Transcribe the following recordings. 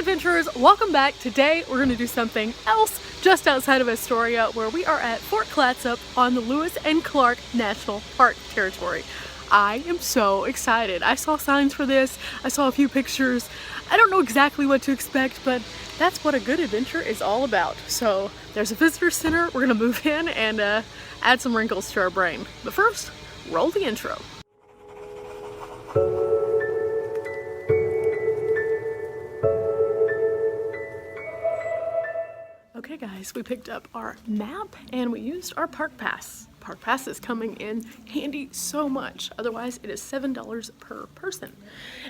adventurers, welcome back. Today we're going to do something else just outside of Astoria, where we are at Fort Clatsop on the Lewis and Clark National Park territory. I am so excited. I saw signs for this, I saw a few pictures. I don't know exactly what to expect, but that's what a good adventure is all about. So there's a visitor center, we're going to move in and add some wrinkles to our brain. But first, roll the intro. Okay guys, we picked up our map and we used our park pass. Park pass is coming in handy so much. Otherwise, it is $7 per person.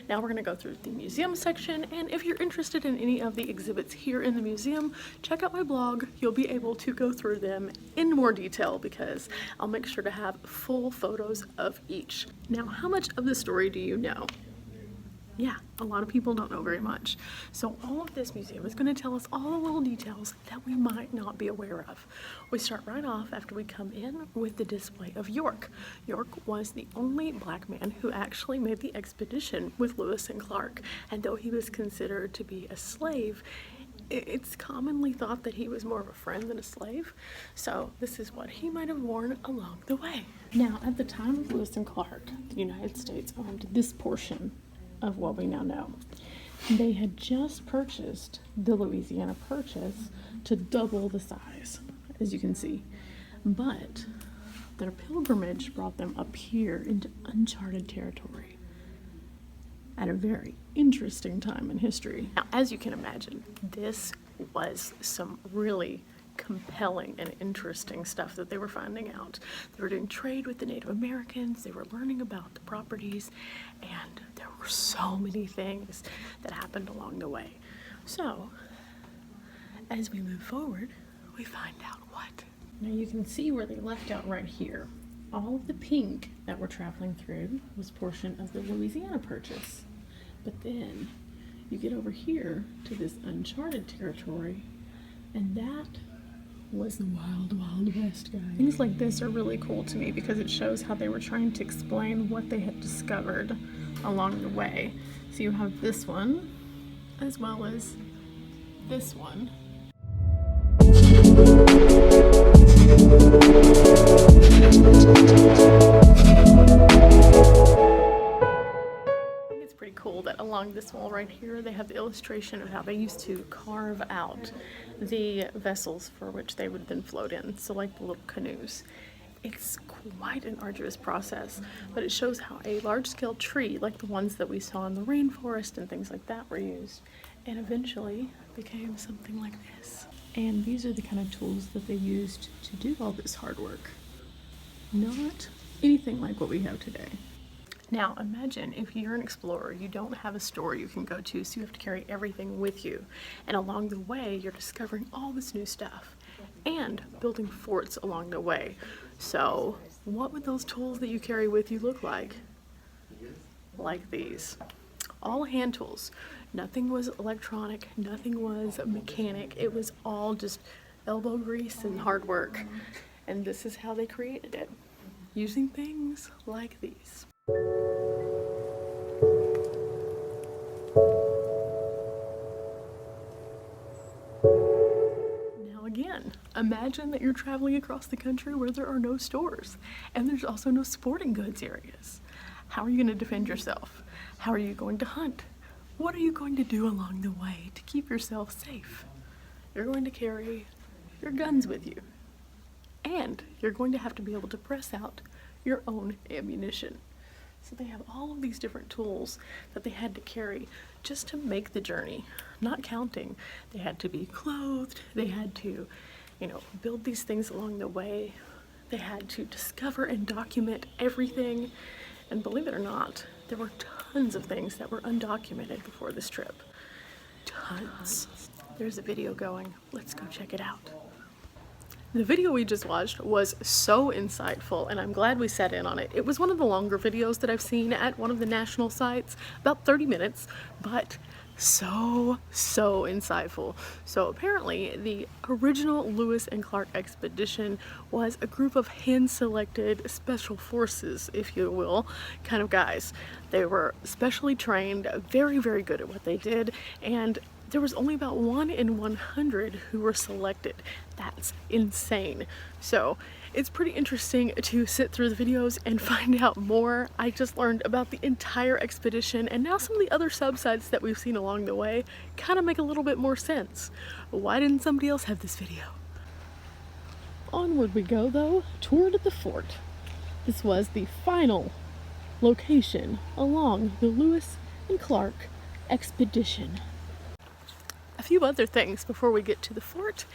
Now we're going to go through the museum section, and if you're interested in any of the exhibits here in the museum, check out my blog. You'll be able to go through them in more detail because I'll make sure to have full photos of each. Now, how much of the story do you know? Yeah, a lot of people don't know very much. So all of this museum is going to tell us all the little details that we might not be aware of. We start right off after we come in with the display of York. York was the only black man who actually made the expedition with Lewis and Clark. And though he was considered to be a slave, it's commonly thought that he was more of a friend than a slave. So this is what he might have worn along the way. Now, at the time of Lewis and Clark, the United States owned this portion of what we now know. They had just purchased the Louisiana Purchase to double the size, as you can see. But their pilgrimage brought them up here into uncharted territory at a very interesting time in history. Now, as you can imagine, this was some really compelling and interesting stuff that they were finding out. They were doing trade with the Native Americans, they were learning about the properties, and there were so many things that happened along the way. So, as we move forward, we find out what. Now you can see where they left out right here. All of the pink that we're traveling through was portion of the Louisiana Purchase. But then you get over here to this uncharted territory, and that was the wild, wild west, guys. Things like this are really cool to me because it shows how they were trying to explain what they had discovered along the way. So you have this one, as well as this one. Pretty cool that along this wall right here they have the illustration of how they used to carve out the vessels for which they would then float in, so like the little canoes. It's quite an arduous process, but it shows how a large-scale tree like the ones that we saw in the rainforest and things like that were used, and eventually became something like this. And these are the kind of tools that they used to do all this hard work. Not anything like what we have today. Now imagine if you're an explorer, you don't have a store you can go to, so you have to carry everything with you. And along the way, you're discovering all this new stuff and building forts along the way. So what would those tools that you carry with you look like? Like these. All hand tools. Nothing was electronic, nothing was mechanic. It was all just elbow grease and hard work. And this is how they created it, using things like these. Now again, imagine that you're traveling across the country where there are no stores and there's also no sporting goods areas. How are you going to defend yourself? How are you going to hunt? What are you going to do along the way to keep yourself safe? You're going to carry your guns with you, and you're going to have to be able to press out your own ammunition. So they have all of these different tools that they had to carry just to make the journey. Not counting, they had to be clothed, they had to, build these things along the way. They had to discover and document everything. And believe it or not, there were tons of things that were undocumented before this trip. Tons. There's a video going. Let's go check it out. The video we just watched was so insightful, and I'm glad we sat in on it. It was one of the longer videos that I've seen at one of the national sites, about 30 minutes, but so insightful. So apparently the original Lewis and Clark expedition was a group of hand-selected special forces, if you will, kind of guys. They were specially trained, very good at what they did, and there was only about 1 in 100 who were selected. That's insane. So it's pretty interesting to sit through the videos and find out more. I just learned about the entire expedition, and now some of the other subsites that we've seen along the way kind of make a little bit more sense. Why didn't somebody else have this video? Onward we go though, toward the fort. This was the final location along the Lewis and Clark expedition. A few other things before we get to the fort.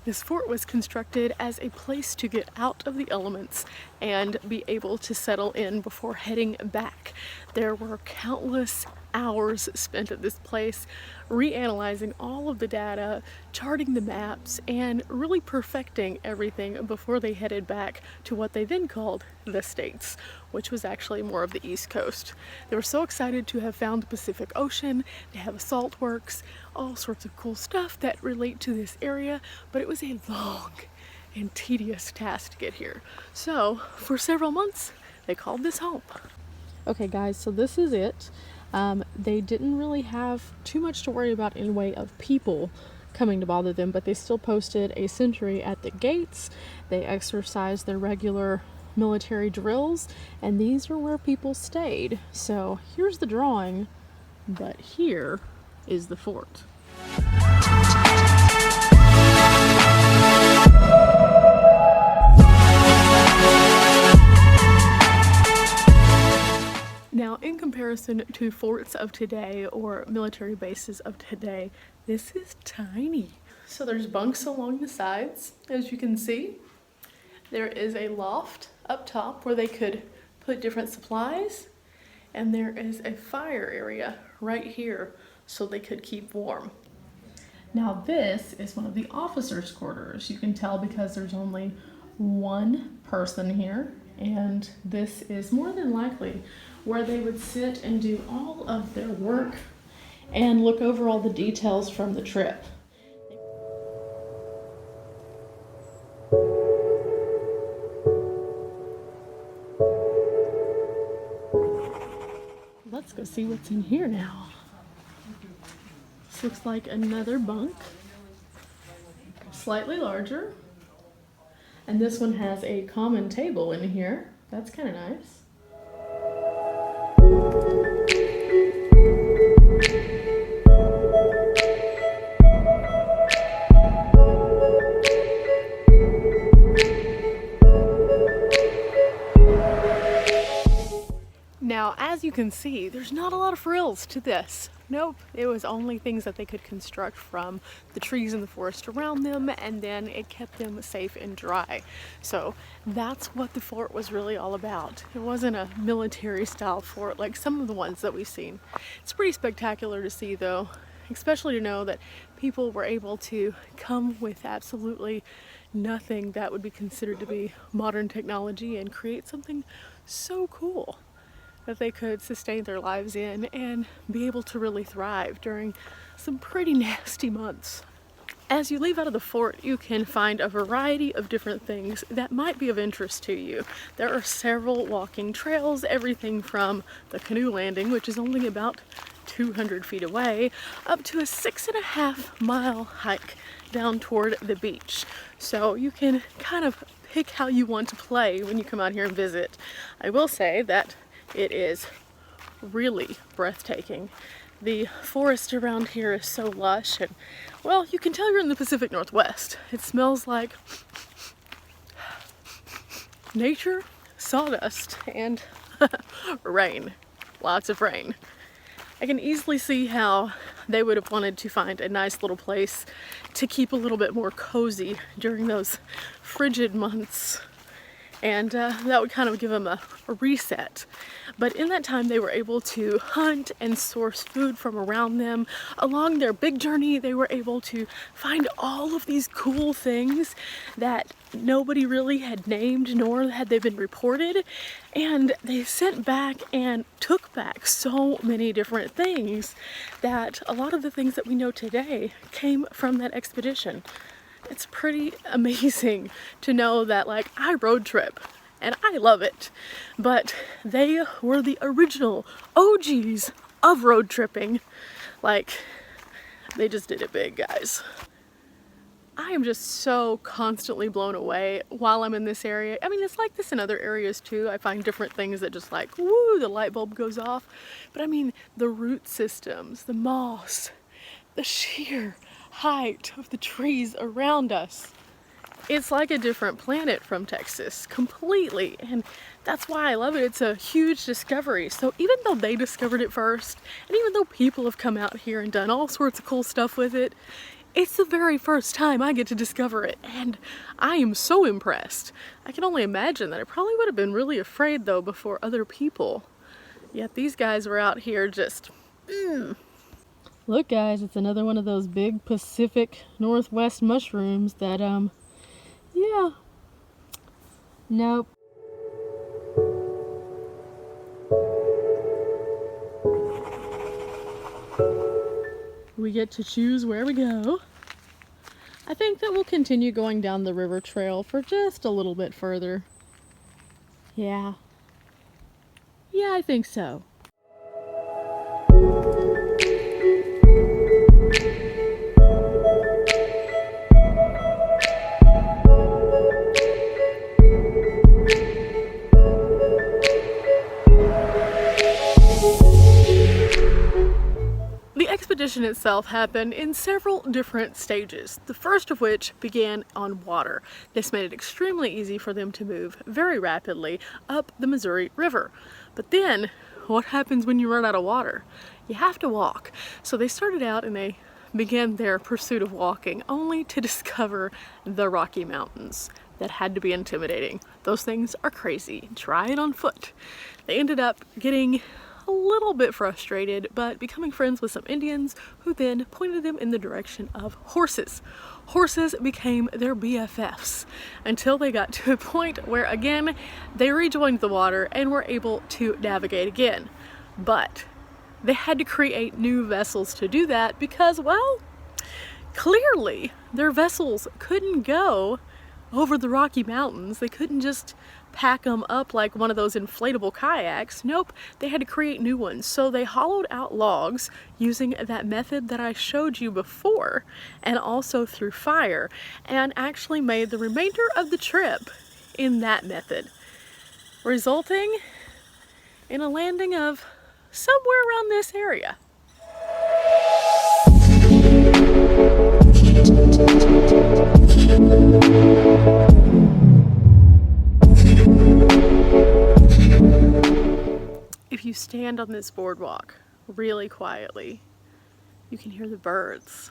This fort was constructed as a place to get out of the elements and be able to settle in before heading back. There were countless hours spent at this place reanalyzing all of the data, charting the maps, and really perfecting everything before they headed back to what they then called the States, which was actually more of the East Coast. They were so excited to have found the Pacific Ocean. They have a salt works, all sorts of cool stuff that relate to this area, but it was a long and tedious task to get here. So for several months, they called this home. Okay guys, so this is it. They didn't really have too much to worry about in way of people coming to bother them, but they still posted a sentry at the gates. They exercised their regular military drills, and these are where people stayed. So here's the drawing, but here is the fort. Now, in comparison to forts of today or military bases of today, this is tiny. So there's bunks along the sides, as you can see. There is a loft up top where they could put different supplies, and there is a fire area right here so they could keep warm. Now this is one of the officers' quarters. You can tell because there's only one person here, and this is more than likely where they would sit and do all of their work and look over all the details from the trip. Let's go see what's in here now. This looks like another bunk, slightly larger. And this one has a common table in here. That's kind of nice. Now, as you can see, there's not a lot of frills to this. Nope, it was only things that they could construct from the trees in the forest around them, and then it kept them safe and dry. So that's what the fort was really all about. It wasn't a military style fort like some of the ones that we've seen. It's pretty spectacular to see though, especially to know that people were able to come with absolutely nothing that would be considered to be modern technology and create something so cool that they could sustain their lives in and be able to really thrive during some pretty nasty months. As you leave out of the fort, you can find a variety of different things that might be of interest to you. There are several walking trails, everything from the canoe landing, which is only about 200 feet away, up to a 6.5 mile hike down toward the beach. So you can kind of pick how you want to play when you come out here and visit. I will say that it is really breathtaking. The forest around here is so lush, and well, you can tell you're in the Pacific Northwest. It smells like nature, sawdust, and rain. Lots of rain. I can easily see how they would have wanted to find a nice little place to keep a little bit more cozy during those frigid months. And that would kind of give them a reset. But in that time, they were able to hunt and source food from around them. Along their big journey, they were able to find all of these cool things that nobody really had named, nor had they been reported. And they sent back and took back so many different things that a lot of the things that we know today came from that expedition. It's pretty amazing to know that, like, I road trip and I love it, but they were the original OGs of road tripping. Like, They just did it big, guys. I am just so constantly blown away while I'm in this area. I mean, it's like this in other areas too. I find different things that just like, woo, the light bulb goes off. But I mean, the root systems, the moss, the sheer height of the trees around us. It's like a different planet from Texas, completely. And that's why I love it. It's a huge discovery. So even though they discovered it first, and even though people have come out here and done all sorts of cool stuff with it, it's the very first time I get to discover it, and I am so impressed. I can only imagine that I probably would have been really afraid though before other people. Yet these guys were out here just, Look guys, it's another one of those big Pacific Northwest mushrooms that, yeah. Nope. We get to choose where we go. I think that we'll continue going down the river trail for just a little bit further. Yeah. Yeah, I think so. The expedition itself happened in several different stages, the first of which began on water. This made it extremely easy for them to move very rapidly up the Missouri River. But then, what happens when you run out of water? You have to walk. So they started out and they began their pursuit of walking, only to discover the Rocky Mountains. That had to be intimidating. Those things are crazy. Try it on foot. They ended up getting a little bit frustrated, but becoming friends with some Indians who then pointed them in the direction of horses. Horses became their BFFs until they got to a point where again they rejoined the water and were able to navigate again. But they had to create new vessels to do that because, well, clearly their vessels couldn't go over the Rocky Mountains. They couldn't just pack them up like one of those inflatable kayaks. Nope, they had to create new ones. So they hollowed out logs using that method that I showed you before, and also through fire, and actually made the remainder of the trip in that method, resulting in a landing of somewhere around this area. If you stand on this boardwalk really quietly, you can hear the birds,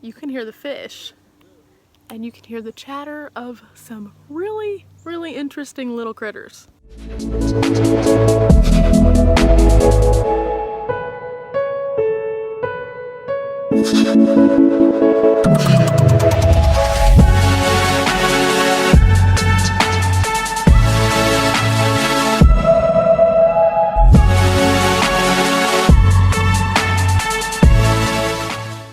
you can hear the fish, and you can hear the chatter of some really, really interesting little critters.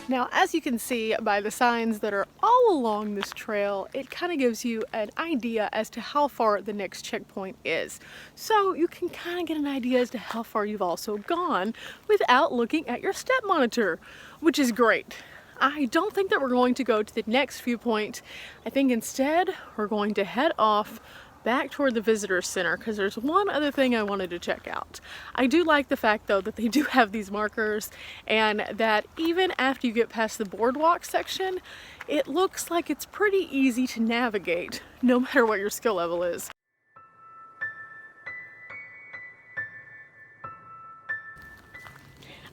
Now, as you can see by the signs that are all along this trail, it kind of gives you an idea as to how far the next checkpoint is. So you can kind of get an idea as to how far you've also gone without looking at your step monitor, which is great. I don't think that we're going to go to the next viewpoint. I think instead we're going to head off back toward the visitor center because there's one other thing I wanted to check out. I do like the fact though that they do have these markers, and that even after you get past the boardwalk section, it looks like it's pretty easy to navigate no matter what your skill level is.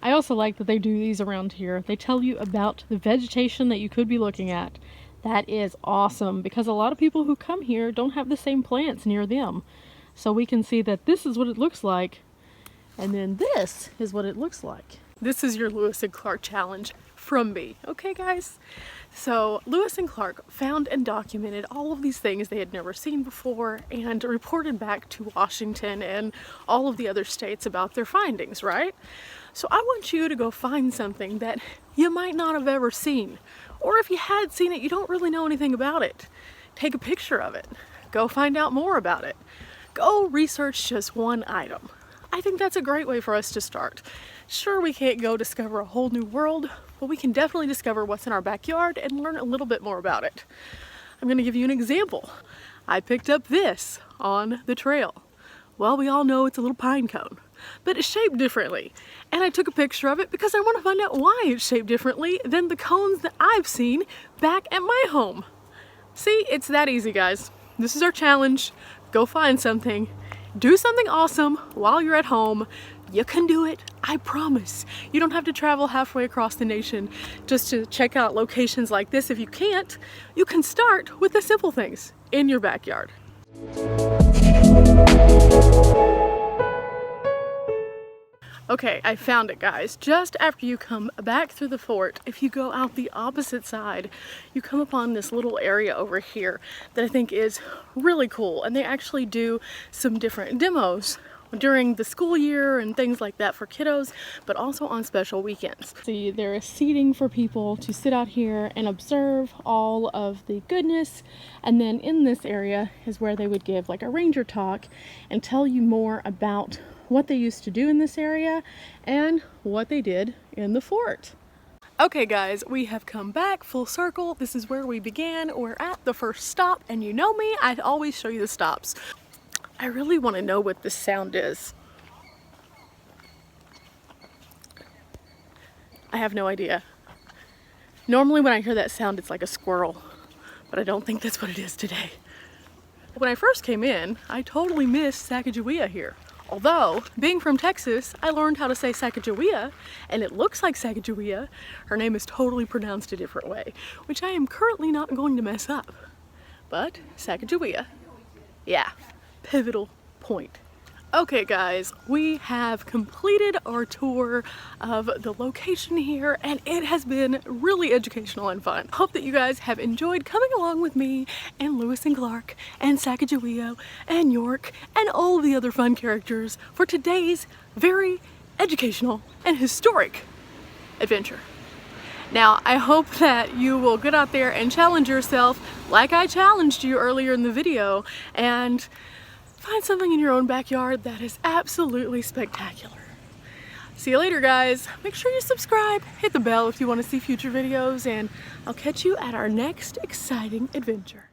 I also like that they do these around here. They tell you about the vegetation that you could be looking at. That is awesome because a lot of people who come here don't have the same plants near them. So we can see that this is what it looks like, and then this is what it looks like. This is your Lewis and Clark challenge from me. Okay guys? So Lewis and Clark found and documented all of these things they had never seen before and reported back to Washington and all of the other states about their findings, right? So I want you to go find something that you might not have ever seen. Or if you had seen it, you don't really know anything about it. Take a picture of it. Go find out more about it. Go research just one item. I think that's a great way for us to start. Sure, we can't go discover a whole new world, but we can definitely discover what's in our backyard and learn a little bit more about it. I'm going to give you an example. I picked up this on the trail. Well, we all know it's a little pine cone, but it's shaped differently. And I took a picture of it because I want to find out why it's shaped differently than the cones that I've seen back at my home. See, it's that easy, guys. This is our challenge. Go find something. Do something awesome while you're at home. You can do it, I promise. You don't have to travel halfway across the nation just to check out locations like this. If you can't, you can start with the simple things in your backyard. Okay, I found it, guys. Just after you come back through the fort, if you go out the opposite side, you come upon this little area over here that I think is really cool. And they actually do some different demos during the school year and things like that for kiddos, but also on special weekends. See, there is seating for people to sit out here and observe all of the goodness. And then in this area is where they would give like a ranger talk and tell you more about what they used to do in this area and what they did in the fort. Okay guys, we have come back full circle. This is where we began. We're at the first stop, and you know me, I always show you the stops. I really want to know what this sound is. I have no idea. Normally when I hear that sound, it's like a squirrel, but I don't think that's what it is today. When I first came in, I totally missed Sacagawea here. Although, being from Texas, I learned how to say Sacagawea, and it looks like Sacagawea. Her name is totally pronounced a different way, which I am currently not going to mess up. But Sacagawea, yeah, pivotal point. Okay guys, we have completed our tour of the location here, and it has been really educational and fun. Hope that you guys have enjoyed coming along with me and Lewis and Clark and Sacagawea and York and all the other fun characters for today's very educational and historic adventure. Now, I hope that you will get out there and challenge yourself like I challenged you earlier in the video, and find something in your own backyard that is absolutely spectacular. See you later, guys. Make sure you subscribe, hit the bell if you want to see future videos, and I'll catch you at our next exciting adventure.